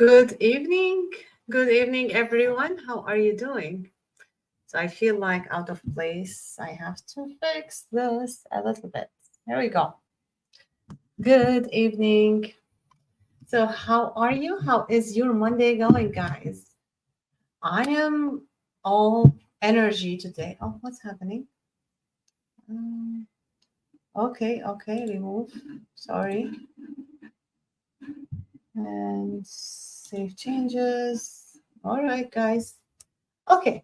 Good evening. Good evening, everyone. How are you doing? So I feel like out of place. I have to fix this a little bit. There we go. Good evening. So how are you? How is your Monday going, guys? I am all energy today. Oh, what's happening? Um, okay, remove. Sorry. And save changes. All right, guys. Okay.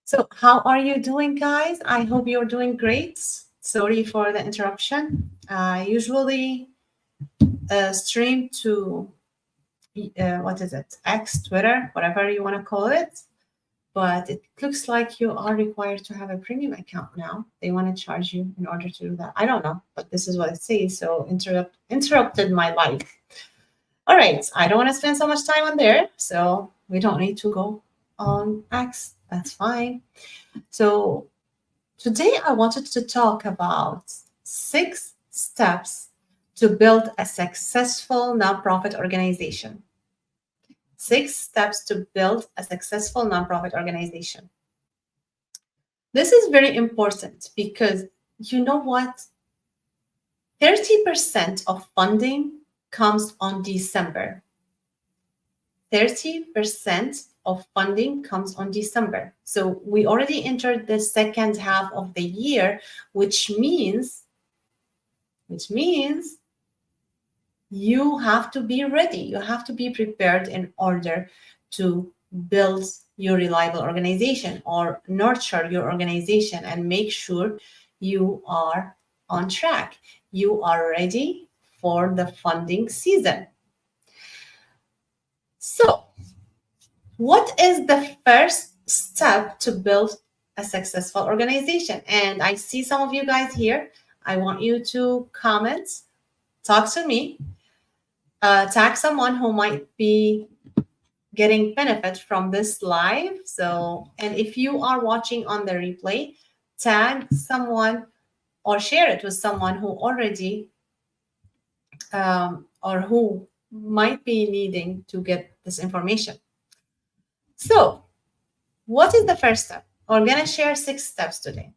So, how are you doing, guys? I hope you're doing great. Sorry for the interruption. I usually stream to what is it? X, Twitter, whatever you want to call it. But it looks like you are required to have a premium account now. They want to charge you in order to do that. I don't know, but this is what it says. So interrupted my life. All right, I don't want to spend so much time on there, so we don't need to go on X. That's fine. So today, I wanted to talk about 6 steps to build a successful nonprofit organization. 6 steps to build a successful nonprofit organization. This is very important because you know what? 30% of funding comes on December. 30% of funding comes on December. So we already entered the second half of the year, which means you have to be ready. You have to be prepared in order to build your reliable organization or nurture your organization and make sure you are on track. You are ready for the funding season. So, what is the first step to build a successful organization? And I see some of you guys here. I want you to comment, talk to me, tag someone who might be getting benefit from this live. So, and if you are watching on the replay, tag someone or share it with someone who already or who might be needing to get this information. So, what is the first step? We're going to share 6 steps today.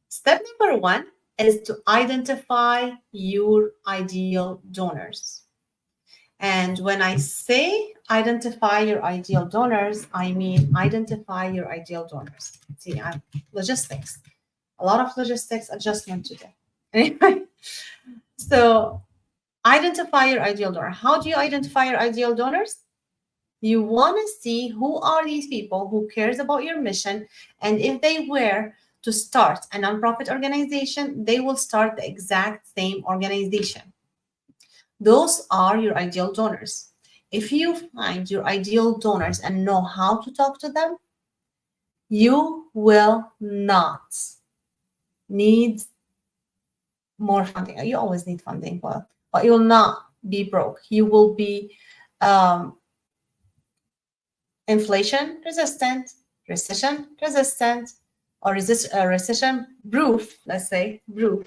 Step number 1 is to identify your ideal donors. And when I say identify your ideal donors, I mean identify your ideal donors. See, logistics, a lot of logistics adjustment today. Anyway, so identify your ideal donor. How do you identify your ideal donors? You want to see who are these people who cares about your mission, and if they were to start a nonprofit organization, they will start the exact same organization. Those are your ideal donors. If you find your ideal donors and know how to talk to them, you will not need more funding. You always need funding, but you will not be broke. You will be inflation resistant, recession resistant, or recession proof, let's say proof.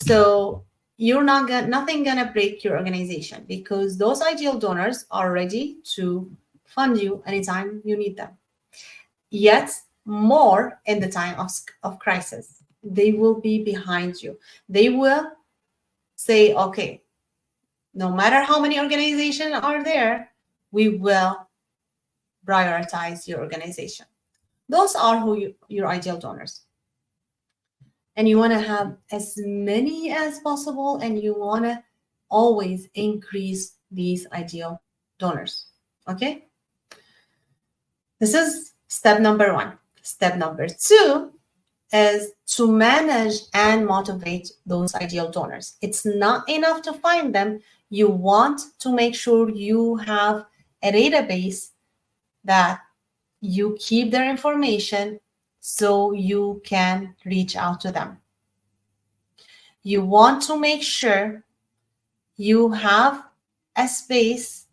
So you're nothing gonna break your organization because those ideal donors are ready to fund you anytime you need them. Yet more in the time of crisis, they will be behind you. They will say, okay, no matter how many organizations are there, we will prioritize your organization. Those are your ideal donors. And you want to have as many as possible, and you want to always increase these ideal donors. Okay? This is step number 1. Step number 2 is to manage and motivate those ideal donors. It's not enough to find them. You want to make sure you have a database that you keep their information so you can reach out to them. You want to make sure you have a space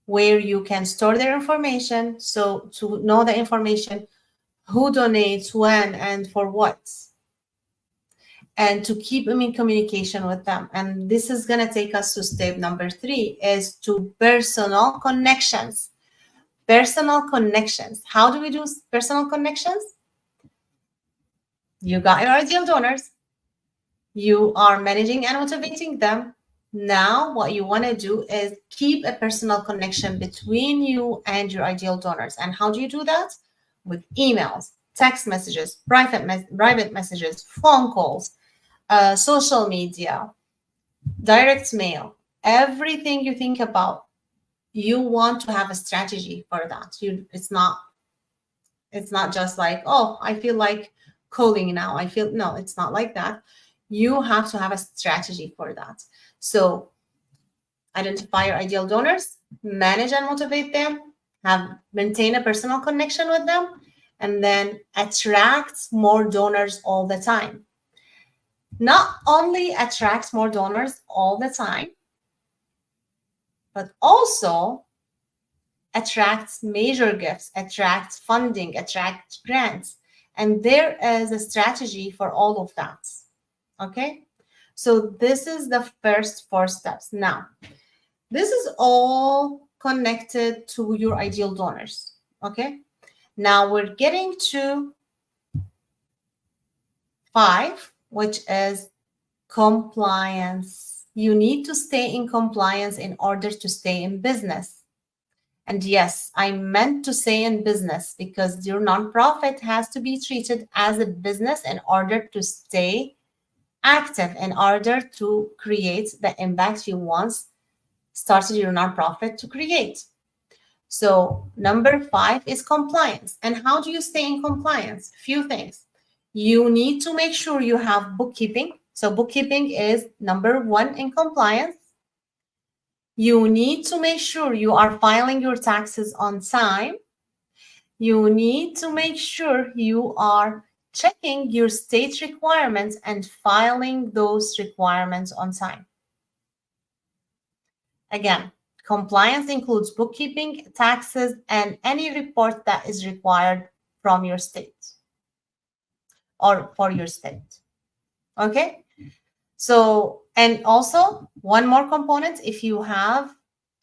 where you can store their information, so to know the information, who donates, when, and for what. and to keep them in communication with them. And this is going to take us to step number 3, is to personal connections. Personal connections. How do we do personal connections? You got your ideal donors. You are managing and motivating them. Now, what you want to do is keep a personal connection between you and your ideal donors. And how do you do that? With emails, text messages, private messages, phone calls, social media, direct mail, everything you think about. You want to have a strategy for that. It's not just like, oh, I feel like calling now. No, it's not like that. You have to have a strategy for that. So identify your ideal donors, manage and motivate them, maintain a personal connection with them, and then attract more donors all the time. Not only attract more donors all the time, but also attract major gifts, attract funding, attract grants. And there is a strategy for all of that. Okay? So this is the first 4 steps. Now, this is all connected to your ideal donors. Okay? Now we're getting to 5, which is compliance. You need to stay in compliance in order to stay in business. And yes, I meant to say in business because your nonprofit has to be treated as a business in order to stay active, in order to create the impact you once started your nonprofit to create. So number 5 is compliance. And how do you stay in compliance? Few things. You need to make sure you have bookkeeping. So bookkeeping is number 1 in compliance. You need to make sure you are filing your taxes on time. You need to make sure you are checking your state requirements and filing those requirements on time. Again, compliance includes bookkeeping, taxes, and any report that is required from your state or for your state. Okay? So, and also one more component, if you have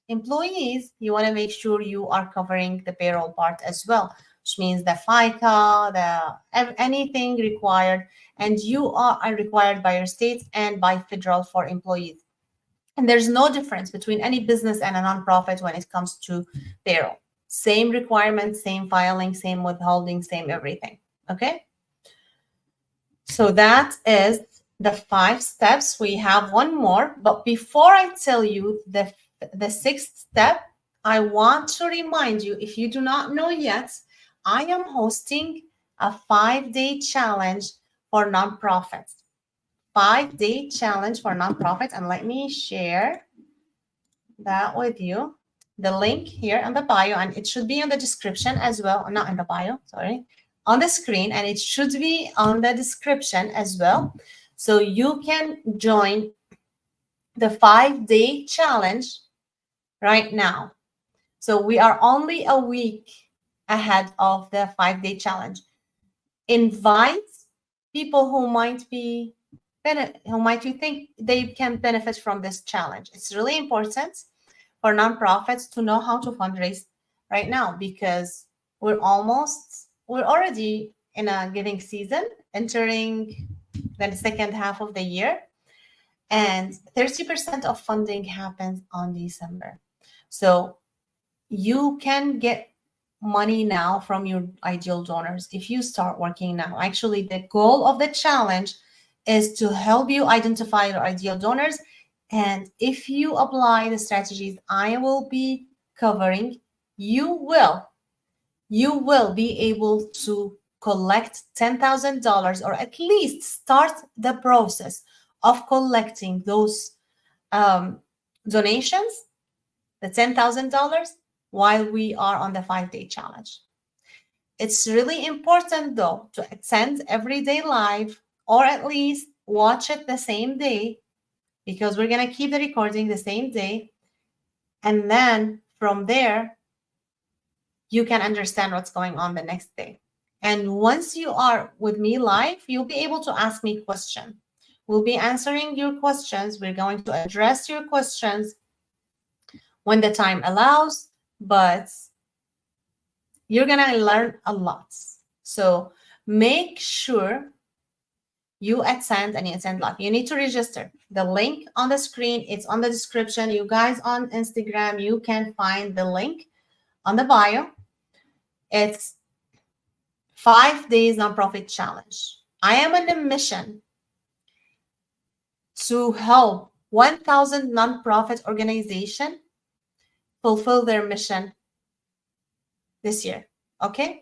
employees, you want to make sure you are covering the payroll part as well, which means the FICA, anything required, and you are required by your state and by federal for employees. And there's no difference between any business and a nonprofit when it comes to payroll. Same requirements, same filing, same withholding, same everything. Okay? So that is the 5 steps. We have one more, but before I tell you the 6th step, I want to remind you, if you do not know yet, I am hosting a 5-day challenge for nonprofits. 5-day challenge for nonprofits, and let me share that with you. The link here in the bio, and it should be in the description as well. Not in the bio, sorry, on the screen, and it should be on the description as well. So you can join the 5-day challenge right now. So we are only a week ahead of the 5-day challenge. Invite people who might you think they can benefit from this challenge. It's really important for nonprofits to know how to fundraise right now, because we're already in a giving season, entering the second half of the year, and 30% of funding happens on December. So you can get money now from your ideal donors if you start working now. Actually, the goal of the challenge is to help you identify your ideal donors. And if you apply the strategies I will be covering, you will be able to collect $10,000, or at least start the process of collecting those donations, the $10,000, while we are on the 5-day challenge. It's really important, though, to attend every day live, or at least watch it the same day, because we're going to keep the recording the same day. And then from there, you can understand what's going on the next day. And once you are with me live, you'll be able to ask me questions. We'll be answering your questions. We're going to address your questions when the time allows, but you're going to learn a lot. So make sure you attend and you attend live. You need to register. The link on the screen, it's on the description. You guys on Instagram, you can find the link on the bio. It's 5 days nonprofit challenge. I am on a mission to help 1,000 nonprofit organizations fulfill their mission this year. Okay?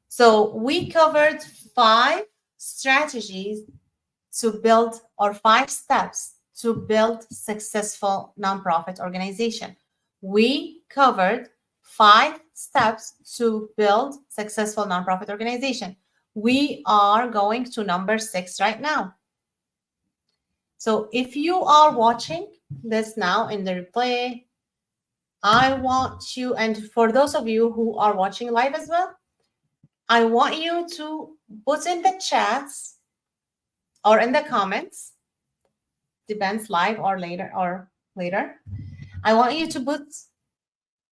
So we covered 5 strategies to build, or 5 steps to build successful nonprofit organization. We covered 5 steps to build successful nonprofit organization. We are going to number 6 right now. So if you are watching this now in the replay, I want you, and for those of you who are watching live as well, I want you to put in the chats or in the comments, depends live or later. I want you to put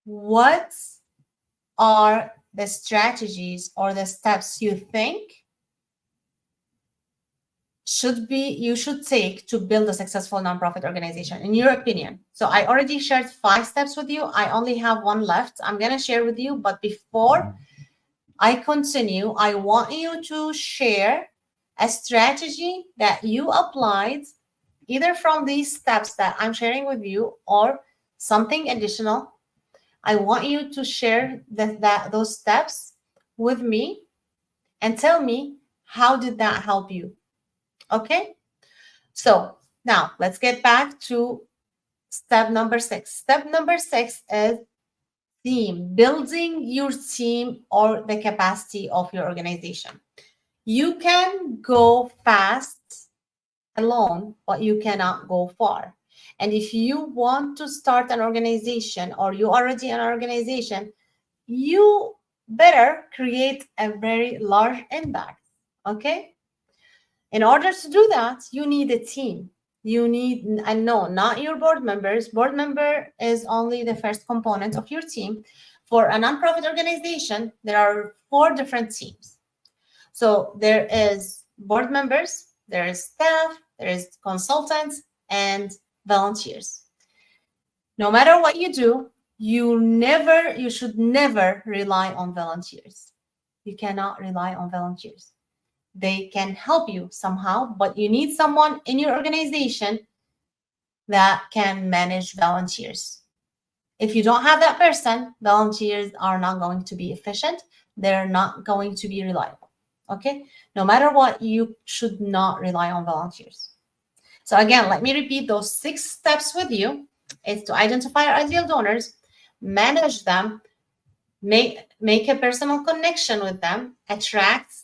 what are the strategies or the steps you think you should take to build a successful nonprofit organization, in your opinion. So I already shared 5 steps with you. I only have 1 left. I'm going to share with you, but before I continue, I want you to share a strategy that you applied either from these steps that I'm sharing with you or something additional. I want you to share those steps with me and tell me, how did that help you? Okay? So now let's get back to step number 6. Step number 6 is team, building your team or the capacity of your organization. You can go fast alone, but you cannot go far. And if you want to start an organization or you already an organization, you better create a very large impact. Okay? In order to do that, you need a team. You need, and no, not your board members. Board member is only the first component of your team. For a nonprofit organization, there are 4 different teams. So there is board members, there is staff, there is consultants, and volunteers. No matter what you do, you should never rely on volunteers. You cannot rely on volunteers. They can help you somehow, but you need someone in your organization that can manage volunteers. If you don't have that person, volunteers are not going to be efficient. They're not going to be reliable. Okay? No matter what, you should not rely on volunteers. So again, let me repeat those 6 steps with you. It's to identify your ideal donors, manage them, make a personal connection with them, attract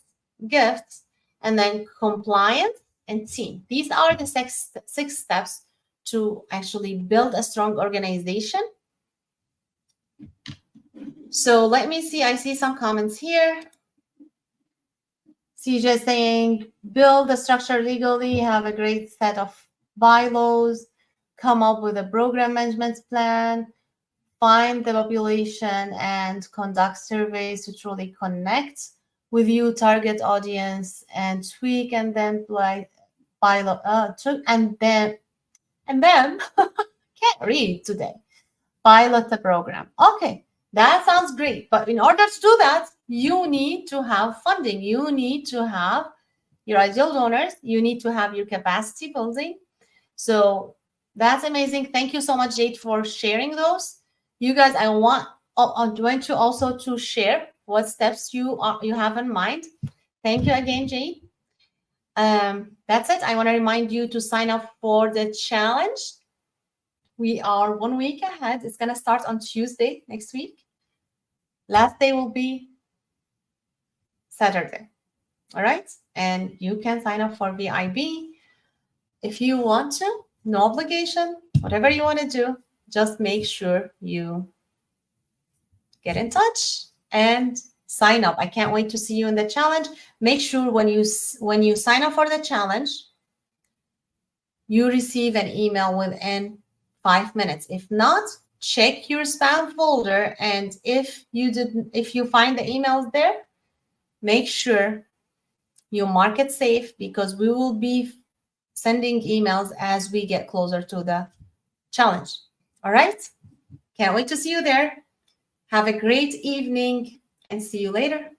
gifts, and then compliance and team. These are the 6 steps to actually build a strong organization. So let me see. I see some comments here. CJ saying, build the structure legally, have a great set of bylaws, come up with a program management plan, find the population and conduct surveys to truly connect with you target audience, and tweak and then pilot and then can't read today. Pilot the program. Okay, that sounds great. But in order to do that, you need to have funding. You need to have your ideal donors. You need to have your capacity building. So that's amazing. Thank you so much, Jade, for sharing those. You guys, I'm going to also to share what steps you have in mind. Thank you again, Jade. That's it. I want to remind you to sign up for the challenge. We are 1 week ahead. It's going to start on Tuesday next week. Last day will be Saturday. All right. And you can sign up for VIB if you want to. No obligation. Whatever you want to do, just make sure you get in touch and sign up. I can't wait to see you in the challenge. Make sure when you sign up for the challenge, you receive an email within 5 minutes. If not, check your spam folder, and if you find the emails there, make sure you mark it safe, because we will be sending emails as we get closer to the challenge. All right? Can't wait to see you there. Have a great evening and see you later.